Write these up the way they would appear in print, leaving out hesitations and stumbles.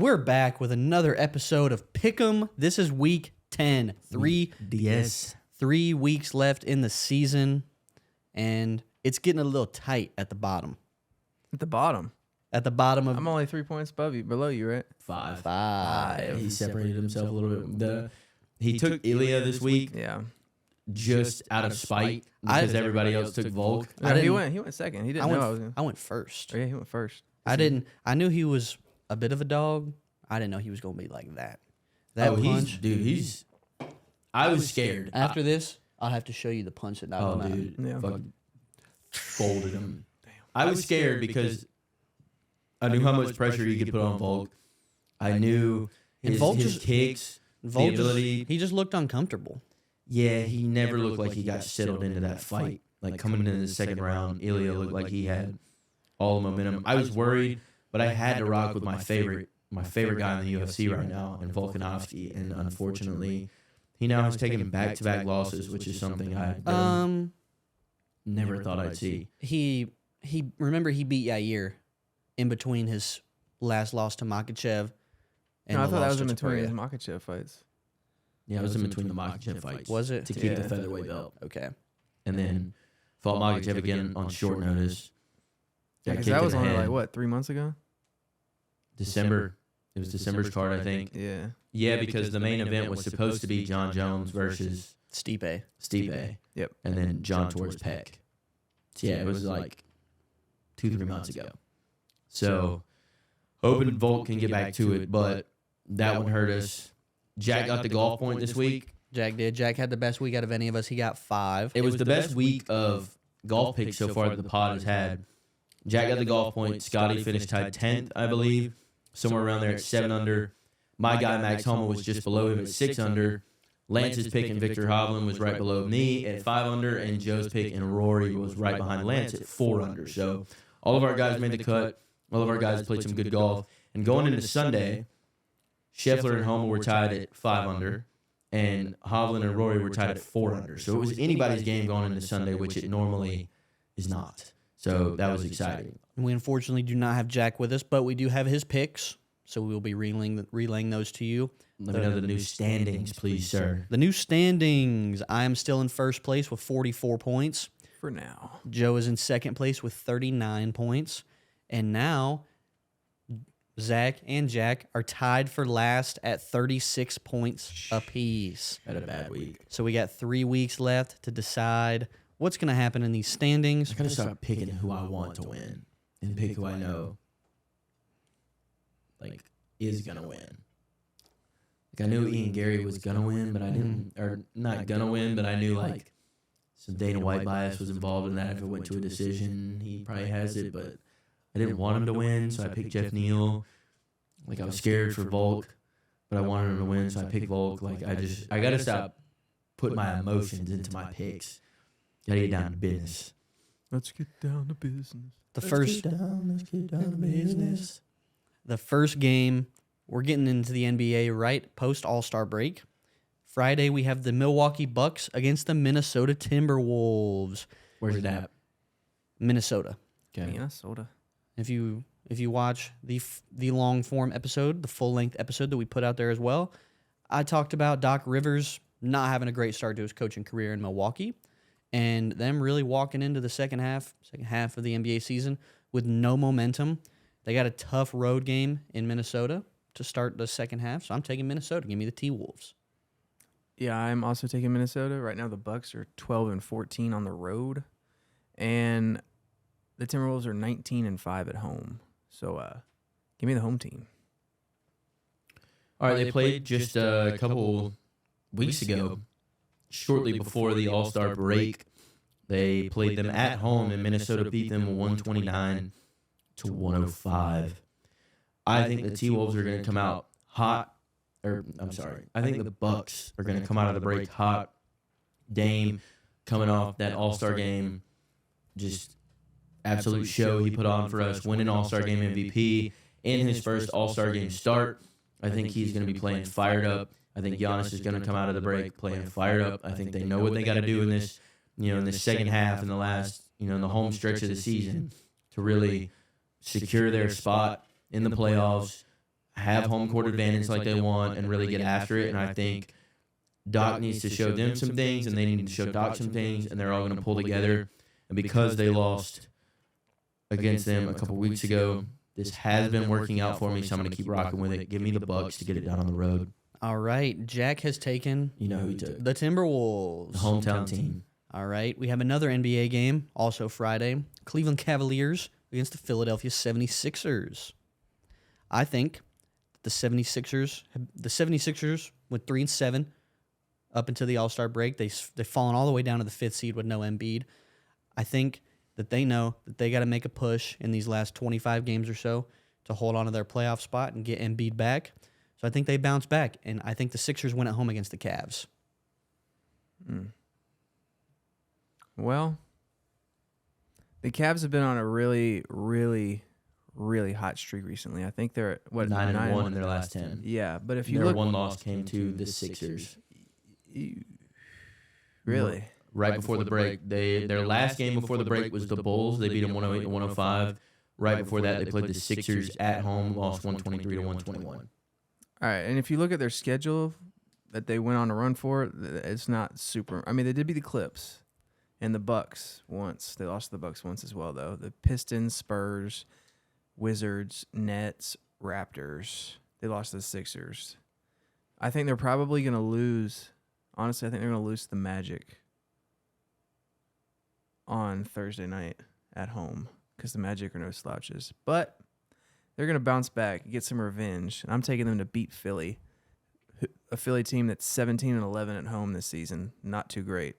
We're back with another episode of Pick'em. This is week 10. 3 weeks left in the season, and it's getting a little tight at the bottom. At the bottom? At the bottom of... I'm only 3 points below you, right? Five. He separated himself a little bit. He took Ilya this week Yeah. just out of spite because everybody else took Volk. He went second. He didn't know I was going to. I went first. Oh, yeah, he went first. I knew he was a bit of a dog. I didn't know he was going to be like that. That punch. I was scared. After this, I'll have to show you the punch that knocked him out. Dude. Yeah. Fucking folded him. Damn. I was scared because I knew how much pressure he could put on Volk. I knew his kicks, the ability. He just looked uncomfortable. Yeah, he never looked like he got settled into that fight. Like coming into the second round, Ilya looked like he had all the momentum. I was worried, but I had to rock with my favorite guy in the UFC right now, in Volkanovski, and unfortunately, he now has taken back-to-back losses, which is something I never thought I'd see. He remember he beat Yair in between his last loss to Makhachev. And I thought that was in between his Makhachev fights. Yeah, it was in between the Makhachev fights. Was it? To keep the featherweight belt. Okay. And then fought Makhachev again on short notice. Yeah, because that was only 3 months ago? December. It was December's card, I think. Yeah. Yeah, because the main event was supposed to be John Jones versus Stipe. Yep. And then John towards Peck. So yeah, it was like 2-3 months ago. So hoping Volk can get back to it, but that one hurt us. Jack got the golf point this week. Jack did. Jack had the best week out of any of us. He got 5. It was the best week of golf picks so far that the pod has had. Jack got the golf point. Scotty finished tied 10th, I believe, somewhere around there at 7 under. My guy, Max Homa, was just below him at 6 under. Lance's pick and Victor Hovland was right below me at 5 under, and Joe's pick and Rory was right behind Lance at 4 under. So all of our guys made the cut. All of our guys played some good golf. And going into Sunday, Scheffler and Homa were tied at 5 under, and Hovland and Rory were tied at 4 under. So it was anybody's game going into Sunday, which it normally is not. So that was exciting. We unfortunately do not have Jack with us, but we do have his picks, so we will be relaying those to you. Let me know the new standings, please, sir. The new standings. I am still in first place with 44 points. For now. Joe is in second place with 39 points. And now, Zach and Jack are tied for last at 36 points apiece. Had a bad week. So we got 3 weeks left to decide what's going to happen in these standings. I got to start picking who I want to win and pick who I know is going to win. I knew Ian Gary was going to win, but I didn't, or not going to win, but I knew some Dana White bias was involved in that. If it went to a decision, he probably has it, but I didn't want him to win, so I picked Jeff Neal. I was scared for Volk, but I wanted him to win, so I picked Volk. I got to stop putting my emotions into my picks. Got to get down to business. Let's get down to business. Let's get down to business. The first game, we're getting into the NBA right post All-Star break. Friday, we have the Milwaukee Bucks against the Minnesota Timberwolves. Where's it at? Minnesota. Okay. Minnesota. If you watch the long form episode, the full length episode that we put out there as well, I talked about Doc Rivers not having a great start to his coaching career in Milwaukee, and them really walking into the second half of the NBA season with no momentum. They got a tough road game in Minnesota to start the second half, so I'm taking Minnesota. Give me the T-Wolves. Yeah, I'm also taking Minnesota. Right now the Bucks are 12-14 on the road, and the Timberwolves are 19-5 at home. So give me the home team. All right, they played just a couple weeks ago, shortly before the All-Star break. They played them at home, and Minnesota beat them 129-105. I think the T-Wolves are going to come out hot. I think the Bucks are going to come out of the break hot. Dame coming off that All-Star game, just absolute show he put on for us, winning All-Star game MVP in his first All-Star game start. I think he's going to be playing fired up. I think Giannis is going to come out of the break playing fired up. I think they know what they got to do in this, in the second half, in the last, in the home stretch of the season to really secure their spot in the playoffs. have home court advantage like they want and really get after it. And I think Doc needs to show them some things, and they need to show Doc some things, and they're all going to pull together. And because they lost against them a couple weeks ago, this has been working out for me, so I'm going to keep rocking with it. Give me the Bucks to get it done on the road. All right. Jack has taken You know who he took. the Timberwolves. The hometown team. All right. We have another NBA game, also Friday. Cleveland Cavaliers against the Philadelphia 76ers. I think the 76ers went 3-7 up until the All-Star break. They've fallen all the way down to the 5th seed with no Embiid. I think that they know that they got to make a push in these last 25 games or so to hold on to their playoff spot and get Embiid back. So I think they bounce back, and I think the Sixers win at home against the Cavs. Well, the Cavs have been on a really, really, really hot streak recently. I think they're at, 9-1 in their last 10. Yeah, but if you Their look, one loss came to the Sixers. Really? Right before the break. Their last game before the break was the Bulls. They beat them 108-105. Right before that, they played the Sixers at home, lost 123-121. All right, and if you look at their schedule that they went on a run for, it's not super. I mean, they did beat the Clips and the Bucks once. They lost to the Bucks once as well, though. The Pistons, Spurs, Wizards, Nets, Raptors. They lost to the Sixers. I think they're probably going to lose. Honestly, I think they're going to lose to the Magic on Thursday night at home because the Magic are no slouches. But they're going to bounce back, get some revenge. And I'm taking them to beat Philly, a Philly team that's 17-11 at home this season. Not too great.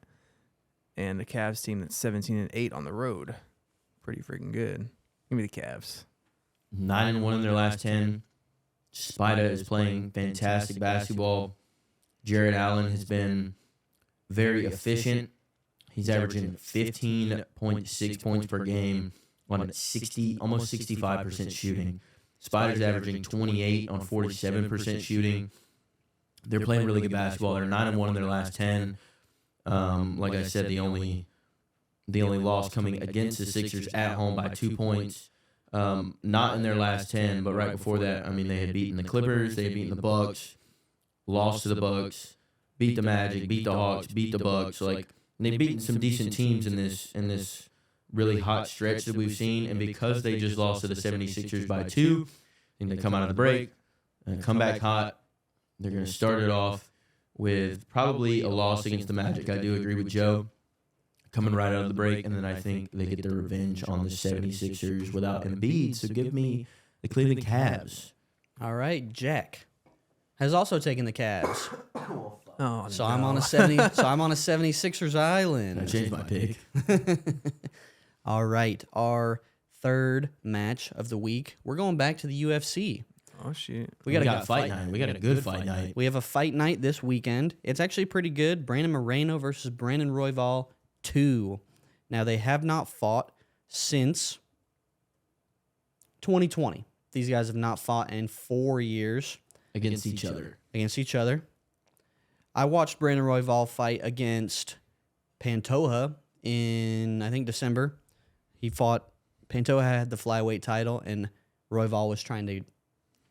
And the Cavs team that's 17-8 on the road. Pretty freaking good. Give me the Cavs. 9-1 in their last 10. Spida is playing fantastic basketball. Jared Allen has been very efficient. He's averaging 15.6 points per game on almost 65% shooting. Spider's averaging 28 on 47% shooting. They're playing really good basketball. They're 9-1 in their last 10. Like I said, the only loss coming against the Sixers at home by 2 points. Not in their last 10, but right before that, I mean, they had beaten the Clippers, they had beaten the Bucks, lost to the Bucks, beat the Magic, beat the Hawks, beat the Bucks. So, like, they've beaten some decent teams in this really hot stretch that we've seen, and because they just lost to the 76ers by 2, and they come out of the break and come back hot, they're going to start it off with probably a loss against the Magic. I do agree with Joe. Coming right out of the break, and then I think they get their revenge on the 76ers without Embiid. So give me the Cleveland Cavs. All right, Jack has also taken the Cavs. Oh, So no. I'm on a 76ers island. I changed my pick. All right, our third match of the week. We're going back to the UFC. Oh, shit. We got got a fight night. We got a good fight night. We have a fight night this weekend. It's actually pretty good. Brandon Moreno versus Brandon Royval 2. Now, they have not fought since 2020. These guys have not fought in 4 years Against each other. I watched Brandon Royval fight against Pantoja in, I think, December. Pantoja had the flyweight title, and Royval was trying to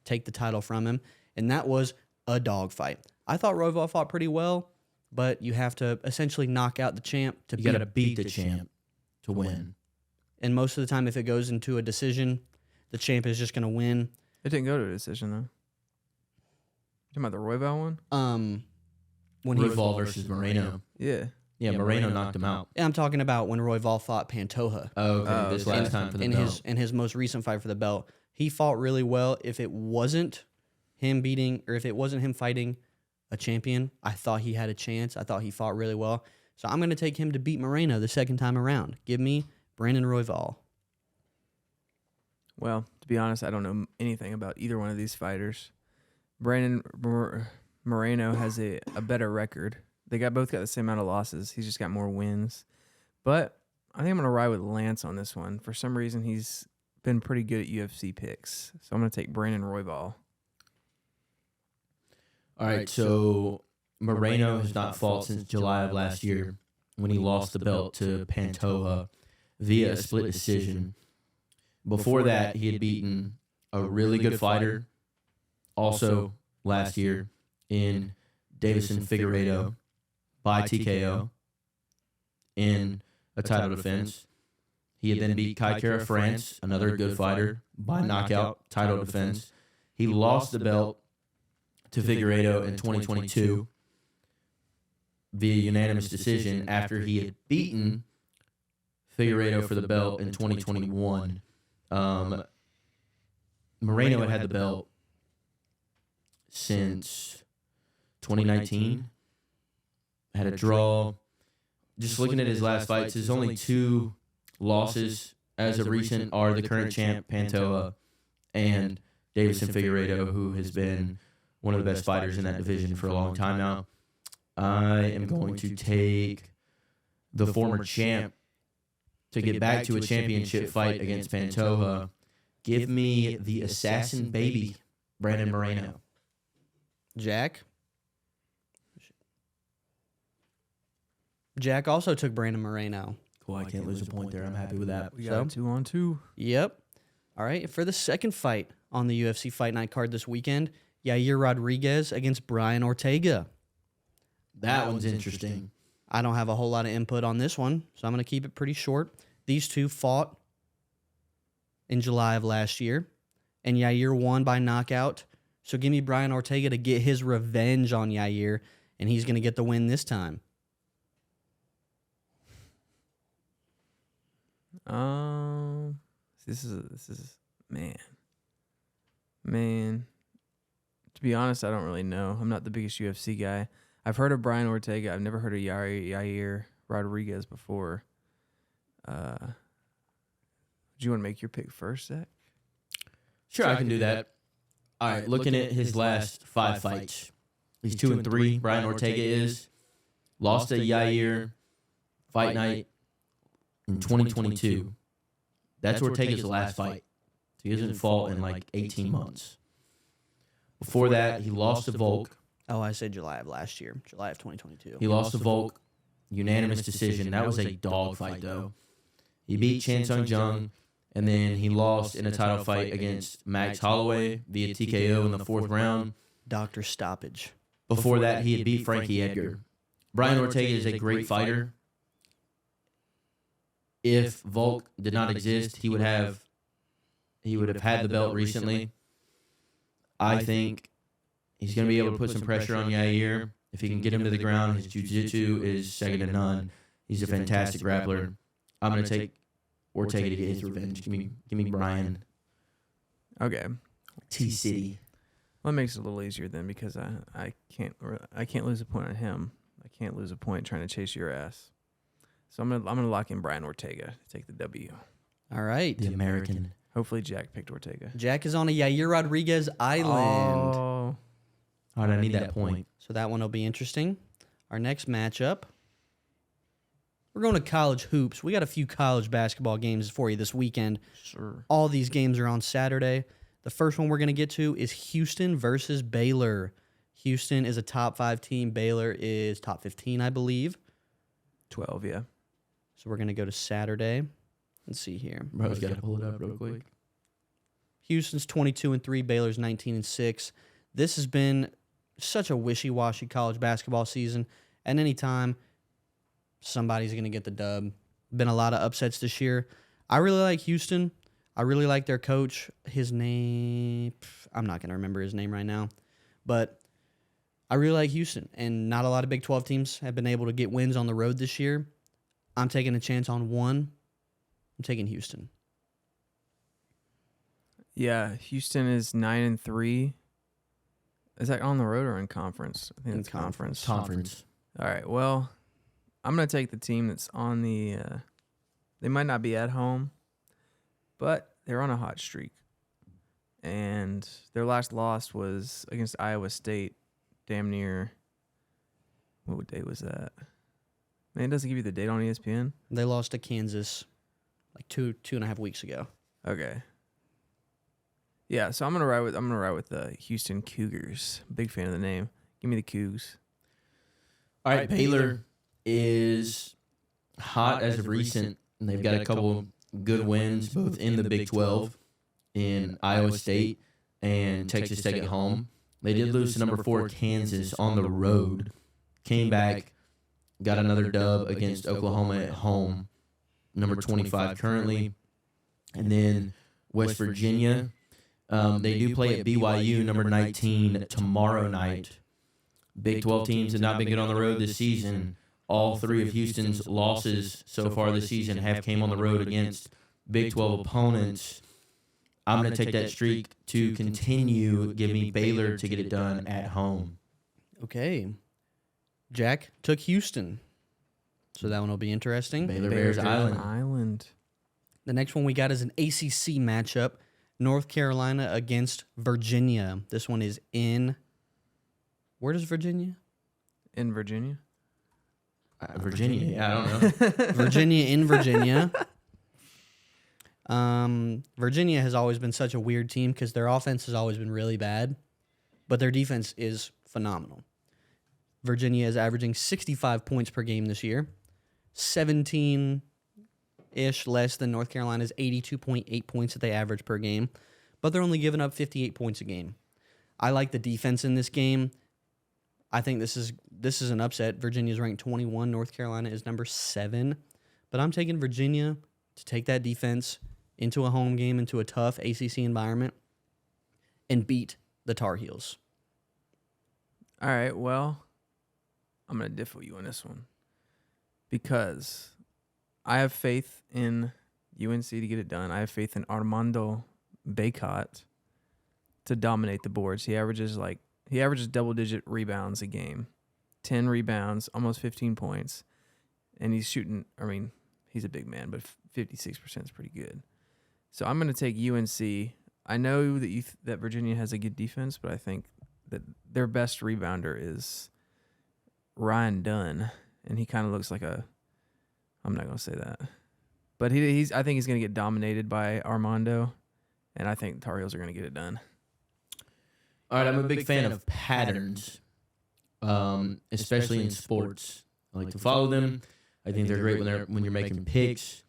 take the title from him, and that was a dogfight. I thought Royval fought pretty well, but you have to essentially knock out the champ to You got to beat the champ to win. And most of the time, if it goes into a decision, the champ is just going to win. It didn't go to a decision, though. You talking about the Royval one? When Royval versus Moreno. Yeah. Yeah, Moreno knocked him out. I'm talking about when Royval fought Pantoja. Oh, okay. Oh, This okay. last time for the in belt. his most recent fight for the belt. He fought really well. If it wasn't him fighting a champion, I thought he had a chance. I thought he fought really well. So I'm going to take him to beat Moreno the second time around. Give me Brandon Royval. Well, to be honest, I don't know anything about either one of these fighters. Brandon Moreno has a better record. They both got the same amount of losses. He's just got more wins. But I think I'm going to ride with Lance on this one. For some reason, he's been pretty good at UFC picks. So I'm going to take Brandon Royval. All right, so Moreno has not fought since July of last year when he lost the belt to Pantoja via a split decision. Before that, he had beaten a really good fighter also last year in Davison Figueiredo by TKO in a title defense. He had then beat Kai Kara France, another good fighter, by knockout, title defense. He lost the belt to Figueiredo in 2022 via unanimous decision after he had beaten Figueiredo for the belt in 2021. Moreno had the belt since 2019. Had a draw. Just looking at his last fights, his only 2 losses as of recent are the current champ, Pantoja, and Davison Figueiredo, who has been one of the best fighters in that division for a long time now. I am going to take the former champ to get back to a championship fight against Pantoja. Give me the assassin baby, Brandon Moreno. Jack? Jack also took Brandon Moreno. Cool, I can't lose a point there. I'm happy with that. We got 2-on-2. Yep. All right, for the second fight on the UFC Fight Night card this weekend, Yair Rodriguez against Brian Ortega. That one's interesting. I don't have a whole lot of input on this one, so I'm going to keep it pretty short. These two fought in July of last year, and Yair won by knockout. So give me Brian Ortega to get his revenge on Yair, and he's going to get the win this time. This is man. To be honest, I don't really know. I'm not the biggest UFC guy. I've heard of Brian Ortega. I've never heard of Yair Rodriguez before. Do you want to make your pick first, Zach? Sure, I can do that. All right, looking at his last 5 fights, he's 2-3. Brian Ortega is lost to Yair Fight Night in 2022. That's Ortega's last fight. So he hasn't fought in like 18 months. Before that, he lost to Volk. Oh, I said July of last year, July of 2022. He lost to Volk, unanimous decision. That was a dog fight, though. He beat Chan Sung Jung, and then he lost in a title fight against Max Holloway via TKO in the 4th round. Doctor stoppage. Before that, he had beat Frankie Edgar. Brian Ortega is a great fighter. If Volk did not exist, he would have had the belt recently. I think he's going to be able to put some pressure on Yair. If he can get him to the ground, his jiu-jitsu is second to none. He's a fantastic grappler. I'm going to take Ortega to get his revenge. Give me Brian. Okay. T-City. Well, that makes it a little easier then because I can't lose a point on him. I can't lose a point trying to chase your ass. So I'm gonna lock in Brian Ortega to take the W. All right. The American. Hopefully Jack picked Ortega. Jack is on a Yair Rodriguez island. Oh. All right, I need that point. So that one will be interesting. Our next matchup, we're going to college hoops. We got a few college basketball games for you this weekend. Sure. All these games are on Saturday. The first one we're going to get to is Houston versus Baylor. Houston is a top 5 team. Baylor is top 15, I believe. 12, yeah. So we're going to go to Saturday. Let's see here. Bro's got to pull it up real quick. Houston's 22-3. Baylor's 19-6. This has been such a wishy-washy college basketball season. At any time, somebody's going to get the dub. Been a lot of upsets this year. I really like Houston. I really like their coach. His name, I'm not going to remember his name right now. But I really like Houston. And not a lot of Big 12 teams have been able to get wins on the road this year. I'm taking a chance on one. I'm taking Houston. Yeah, Houston is 9-3. Is that on the road or in conference? I think it's conference. Conference. All right. Well, I'm gonna take the team that's on the. They might not be at home, but they're on a hot streak, and their last loss was against Iowa State. Damn near. What day was that? Man, it doesn't give you the date on ESPN. They lost to Kansas like two and a half weeks ago. Okay. Yeah, so I'm gonna ride with the Houston Cougars. Big fan of the name. Give me the Cougs. All right, Baylor is hot as of recent. They've got a couple good wins, both in the Big 12 in Iowa State and Texas Tech at home. They did lose to number 4 Kansas on the road. Came back, got another dub against Oklahoma at home, number 25 currently. And then West Virginia, they do play at BYU, number 19, tomorrow night. Big 12 teams have not been good on the road this season. All 3 of Houston's losses so far this season have came on the road against Big 12 opponents. I'm going to take that streak to continue. Give me Baylor to get it done at home. Okay. Jack took Houston. So that one will be interesting. Baylor Bears Island. The next one we got is an ACC matchup. North Carolina against Virginia. This one is in... Where does Virginia? In Virginia? Virginia. Yeah, I don't know. Virginia in Virginia. Virginia has always been such a weird team because their offense has always been really bad, but their defense is phenomenal. Virginia is averaging 65 points per game this year, 17-ish less than North Carolina's 82.8 points that they average per game, but they're only giving up 58 points a game. I like the defense in this game. I think this is an upset. Virginia's ranked 21. North Carolina is number 7. But I'm taking Virginia to take that defense into a home game, into a tough ACC environment, and beat the Tar Heels. All right, well, I'm going to differ with you on this one because I have faith in UNC to get it done. I have faith in Armando Bacot to dominate the boards. He averages double-digit rebounds a game, 10 rebounds, almost 15 points, and he's shooting. I mean, he's a big man, but 56% is pretty good. So I'm going to take UNC. I know that that Virginia has a good defense, but I think that their best rebounder is Ryan Dunn, and he kind of looks like a. I'm not going to say that, but I think he's going to get dominated by Armando, and I think Tar Heels are going to get it done. All right, I'm a big fan of patterns, especially in sports. I like to follow them. I think they're great when you're making picks.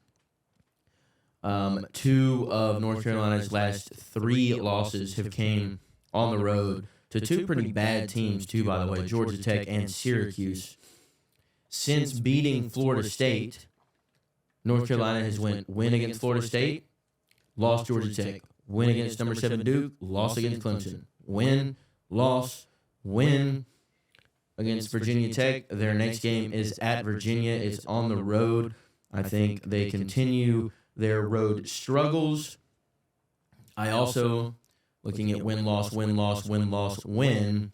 2 of North Carolina's last 3 losses have came on the road to 2 pretty bad teams, too, by the way, Georgia Tech and Syracuse. Since beating Florida State, North Carolina has win against Florida State, lost Georgia Tech, win against number 7 Duke, lost against Clemson. Win, loss, win against Virginia Tech. Their next game is at Virginia. It's on the road. I think they continue their road struggles. I also, looking at win, loss, win, loss, win, loss, win,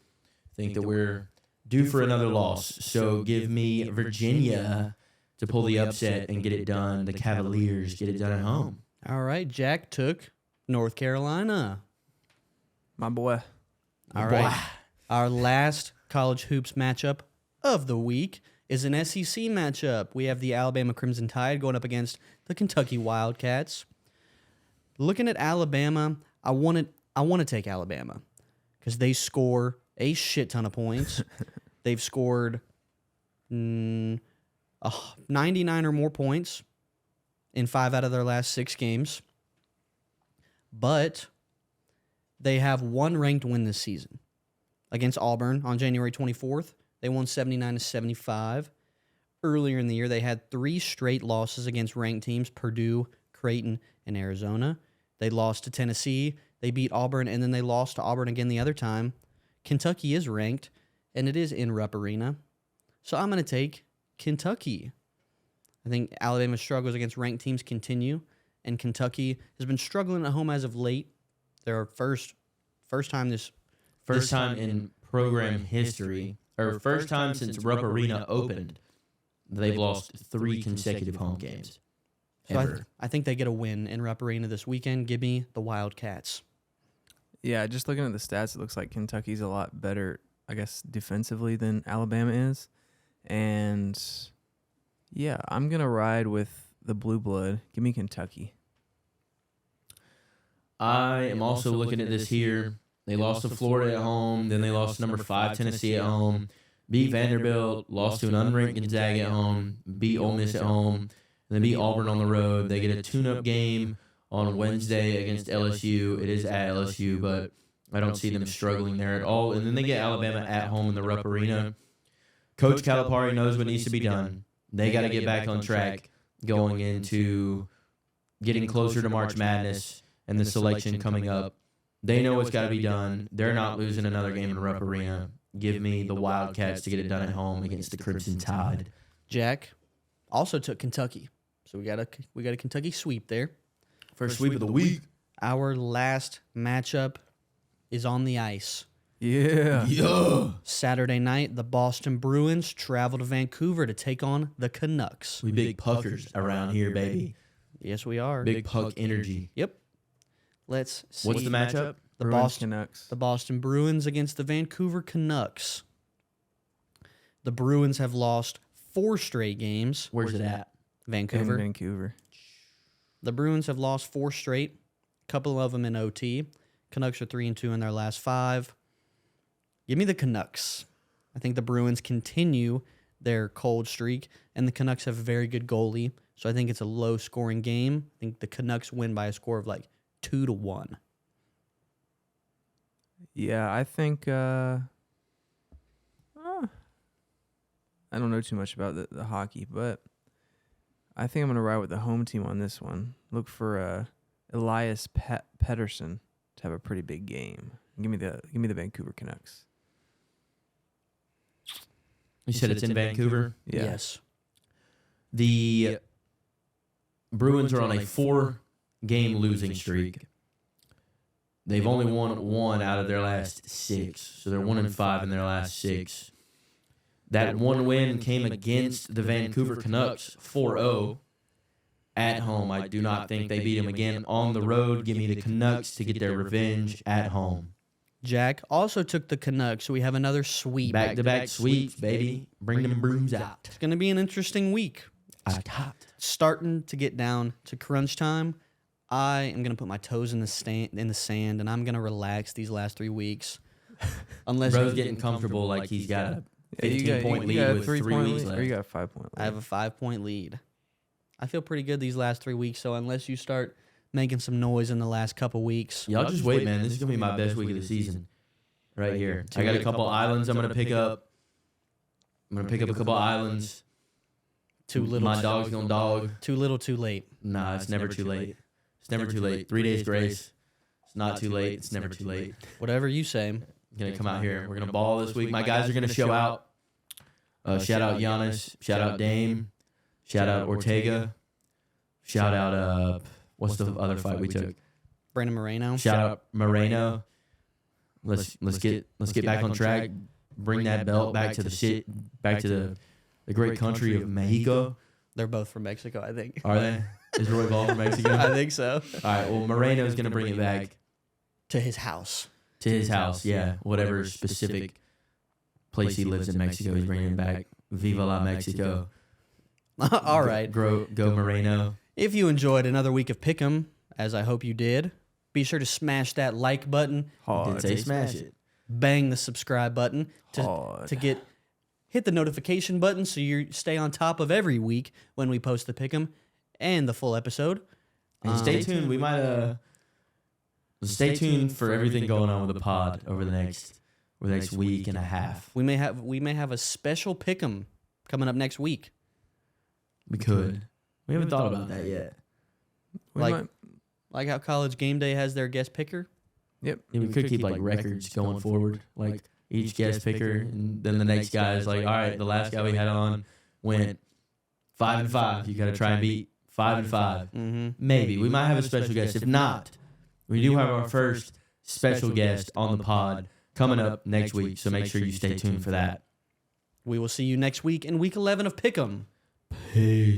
think that we're due for another loss. So give me Virginia to pull the upset and get it done. The Cavaliers get it done at home. All right, Jack took North Carolina. My boy. All right. Our last college hoops matchup of the week is an SEC matchup. We have the Alabama Crimson Tide going up against the Kentucky Wildcats. Looking at Alabama, I want to take Alabama because they score a shit ton of points. They've scored 99 or more points in 5 out of their last 6 games. But they have one ranked win this season against Auburn on January 24th. They won 79-75. Earlier in the year, they had 3 straight losses against ranked teams, Purdue, Creighton, and Arizona. They lost to Tennessee. They beat Auburn, and then they lost to Auburn again the other time. Kentucky is ranked, and it is in Rupp Arena. So I'm going to take Kentucky. I think Alabama's struggles against ranked teams continue, and Kentucky has been struggling at home as of late. Their first time in program history, or first time since Rupp Arena opened, they've lost 3 consecutive home games. So I think they get a win in Rupp Arena this weekend. Give me the Wildcats. Yeah, just looking at the stats, it looks like Kentucky's a lot better, I guess, defensively than Alabama is. And, yeah, I'm going to ride with the Blue Blood. Give me Kentucky. I am also looking at this here. They lost to Florida at home. Then they lost to number 5 Tennessee at home. Beat Vanderbilt. Lost to an unranked Gonzaga at home. Beat Ole Miss at home. And then beat Auburn on the road. They get a tune-up game on Wednesday against LSU. It is at LSU, but I don't see them struggling there at all. And then they get Alabama at home in the Rupp Arena. Coach Calipari knows what needs to be done. They got to get back on track going into getting closer to March Madness and the selection coming up. They know what's got to be done. They're not losing another game in the Rupp Arena. Give me the Wildcats to get it done at home against the Crimson Tide. Jack also took Kentucky, so we got a Kentucky sweep there. First sweep of the week. Our last matchup is on the ice. Yeah. Saturday night, the Boston Bruins travel to Vancouver to take on the Canucks. We big puckers around here, baby. Yes, we are. Big puck energy. Yep. Let's see. What's the matchup? The Bruins, Boston Canucks. The Boston Bruins against the Vancouver Canucks. The Bruins have lost 4 straight games. Where's it at? Vancouver. In Vancouver. The Bruins have lost 4 straight. A couple of them in OT. Canucks are 3-2 in their last 5. Give me the Canucks. I think the Bruins continue their cold streak, and the Canucks have a very good goalie. So I think it's a low-scoring game. I think the Canucks win by a score of like 2-1. Yeah, I think I don't know too much about the hockey, but I think I'm going to ride with the home team on this one. Look for Elias Pettersson to have a pretty big game. Give me the Vancouver Canucks. You said it's in Vancouver? Yeah. Yes. The Bruins are on a 4-game losing streak. They've only won 1 out of their last 6, so they're 1-5 in their last 6. That one win came against the Vancouver Canucks, 4-0 at home. I do not think they beat them again on the road. Give me the Canucks to get their revenge at home. Jack also took the Canucks, so we have another sweep. Back-to-back sweeps, baby. Bring them brooms out. It's going to be an interesting week. Starting to get down to crunch time. I am going to put my toes in the sand, and I'm going to relax these last 3 weeks. Unless Bro's getting comfortable like he's got a 15-point lead with 3 weeks left. Or you got a 5-point lead. I have a 5-point lead. I feel pretty good these last 3 weeks, so unless you start making some noise in the last couple weeks. Y'all just wait, man. This is going to be my best week of the season right here. I got a couple islands I'm going to pick up. I'm going to pick up a couple islands. Too little. My dog's going to dog. Too little, too late. Nah, it's never too late. It's never too late. 3 days grace. It's not too late. It's never too late. Whatever you say. I'm going to come out here. We're going to ball this week. My guys are going to show out. Shout out Giannis. Shout out Dame. Shout out Ortega. Shout out, what's the other fight we took? Brandon Moreno. Shout out Moreno. Let's get back on track. Bring that belt back to the great country of Mexico. They're both from Mexico, I think. Are they? Is Roy Ball from Mexico? I think so. All right. Well, Moreno's going to bring it back To his house. to his house. Yeah, whatever specific place he lives in Mexico, he's bringing it back. Viva la Mexico. All right. Go Moreno. If you enjoyed another week of Pick'em, as I hope you did, be sure to smash that like button, Did say smash it. bang the subscribe button to hit the notification button so you stay on top of every week when we post the Pick'em and the full episode. And stay tuned. We might stay tuned for everything going on with the pod over the next week and a half. We may have a special Pick'em coming up next week. We could. We haven't thought about that yet. Like how College Game Day has their guest picker. Yep. Yeah, we could keep like records going forward, like each guest picker, and then the next guy is like, all right, the last guy we had on went 5-5. You got to try and beat 5-5. Mm-hmm. Maybe we might have a special guest. If not, we do have our first special guest on the pod coming up next week. So make sure you stay tuned for that. We will see you next week in week 11 of Pick'em. Peace.